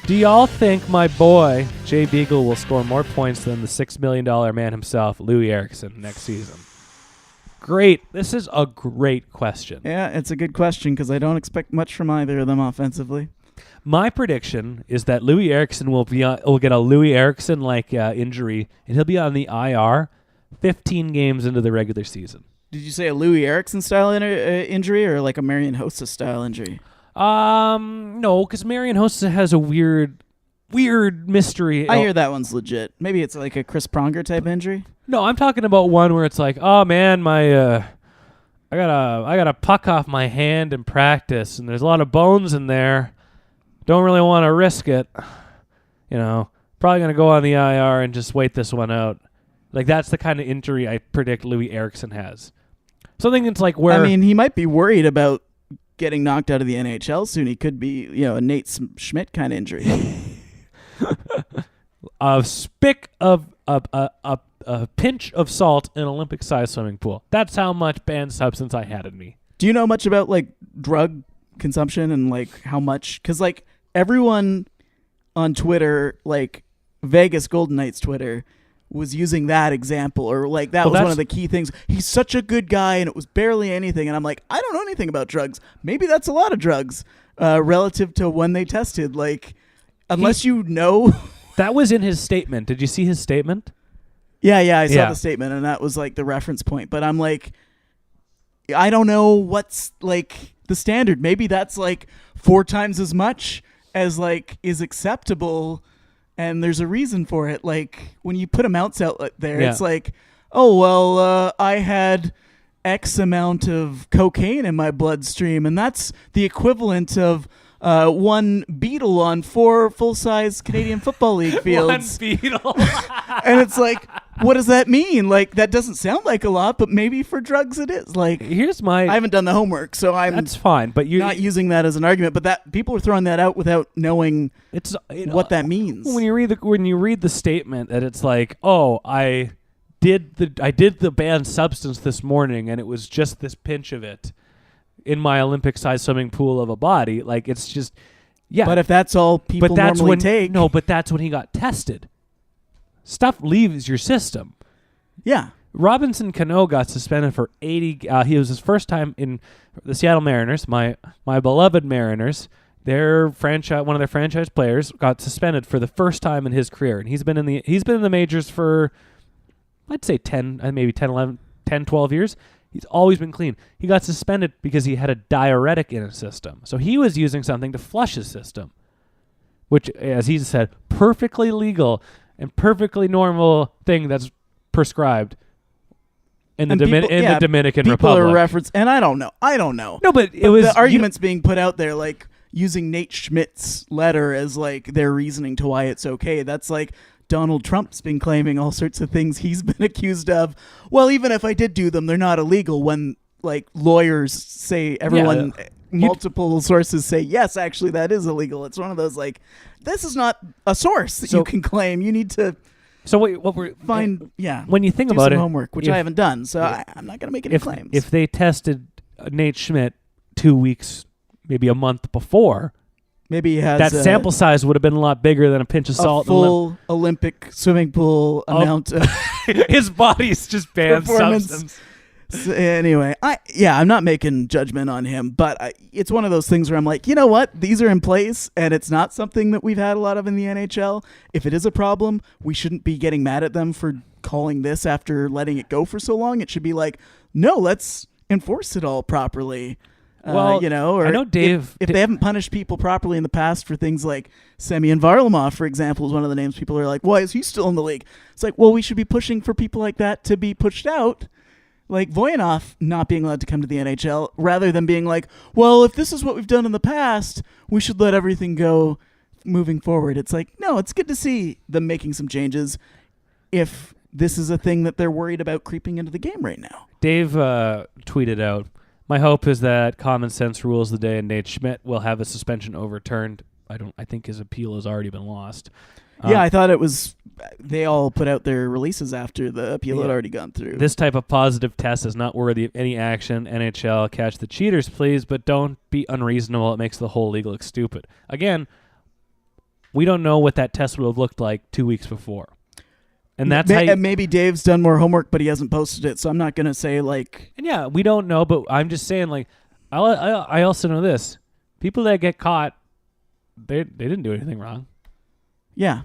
Do y'all think my boy, Jay Beagle, will score more points than the $6 million man himself, Louis Erickson, next season? Great. This is a great question. Yeah, it's a good question because I don't expect much from either of them offensively. My prediction is that Louis Erickson will get a Louis Erickson-like injury, and he'll be on the IR 15 games into the regular season. Did you say a Louis Erickson style injury or like a Marian Hossa style injury? No, because Marian Hossa has a weird mystery. I hear that one's legit. Maybe it's like a Chris Pronger type injury. No, I'm talking about one where it's like, oh man, I got a puck off my hand in practice, and there's a lot of bones in there. Don't really want to risk it. Probably gonna go on the IR and just wait this one out. Like that's the kind of injury I predict Louis Erickson has. Something that's like where he might be worried about getting knocked out of the NHL soon. He could be, a Nate Schmidt kind of injury. A pinch of salt in an Olympic-sized swimming pool. That's how much banned substance I had in me. Do you know much about like drug consumption and like how much? Because like everyone on Twitter, like Vegas Golden Knights Twitter, was using that example, or like that was one of the key things. He's such a good guy, and it was barely anything. And I'm like, I don't know anything about drugs. Maybe that's a lot of drugs relative to when they tested. Like, unless you know. That was in his statement. Did you see his statement? Yeah, I saw the statement, and that was like the reference point. But I'm like, I don't know what's like the standard. Maybe that's like 4 times as much as like is acceptable. And there's a reason for it. Like, when you put amounts out there, it's like, oh, well, I had X amount of cocaine in my bloodstream, and that's the equivalent of 1 beetle on 4 full-size Canadian Football League fields. 1 beetle. And it's like, what does that mean? Like, that doesn't sound like a lot, but maybe for drugs it is. Like, I haven't done the homework, so that's fine. But you're not using that as an argument. But that people are throwing that out without knowing what that means. When you read the statement that it's like, oh, I did the banned substance this morning, and it was just this pinch of it in my Olympic-sized swimming pool of a body. Like, it's just, yeah. But if that's all people normally take. No, but that's when he got tested. Stuff leaves your system. Yeah. Robinson Cano got suspended for 80. He was his first time in the Seattle Mariners, my beloved Mariners. One of their franchise players got suspended for the first time in his career, and he's been in the majors for, I'd say 10, maybe 10, 12 years. He's always been clean. He got suspended because he had a diuretic in his system. So he was using something to flush his system, which, as he said, perfectly legal and perfectly normal thing that's prescribed in the Dominican Republic. People are referenced, and I don't know. No, but it was the arguments being put out there, like using Nate Schmidt's letter as like their reasoning to why it's okay. That's like Donald Trump's been claiming all sorts of things he's been accused of. Well, even if I did do them, they're not illegal. When like lawyers say, multiple sources say, yes, actually that is illegal. It's one of those like, this is not a source that you can claim. You need to. So what we're find, when you think about it, homework, which I haven't done, so I'm not going to make any claims. If they tested Nate Schmidt 2 weeks, maybe a month before, maybe he has that sample size would have been a lot bigger than a pinch of salt. A full Olympic swimming pool amount of his body's just banned substance. So anyway, I'm not making judgment on him, but it's one of those things where I'm like, you know what? These are in place, and it's not something that we've had a lot of in the NHL. If it is a problem, we shouldn't be getting mad at them for calling this after letting it go for so long. It should be like, no, let's enforce it all properly. Well, or I know Dave. If they haven't punished people properly in the past for things like Semyon Varlamov, for example, is one of the names people are like, why is he still in the league? It's like, well, we should be pushing for people like that to be pushed out. Like Voyanov not being allowed to come to the NHL, rather than being like, well, if this is what we've done in the past, we should let everything go moving forward. It's like, no, it's good to see them making some changes if this is a thing that they're worried about creeping into the game right now. Dave tweeted out, my hope is that common sense rules the day and Nate Schmidt will have a suspension overturned. I think his appeal has already been lost. Yeah, I thought it was. They all put out their releases after the appeal had already gone through. This type of positive test is not worthy of any action. NHL, catch the cheaters, please, but don't be unreasonable. It makes the whole league look stupid. Again, we don't know what that test would have looked like 2 weeks before. And that's how maybe Dave's done more homework, but he hasn't posted it, so I'm not gonna say like. And yeah, we don't know, but I'm just saying, like, I also know this: people that get caught, they didn't do anything wrong. Yeah.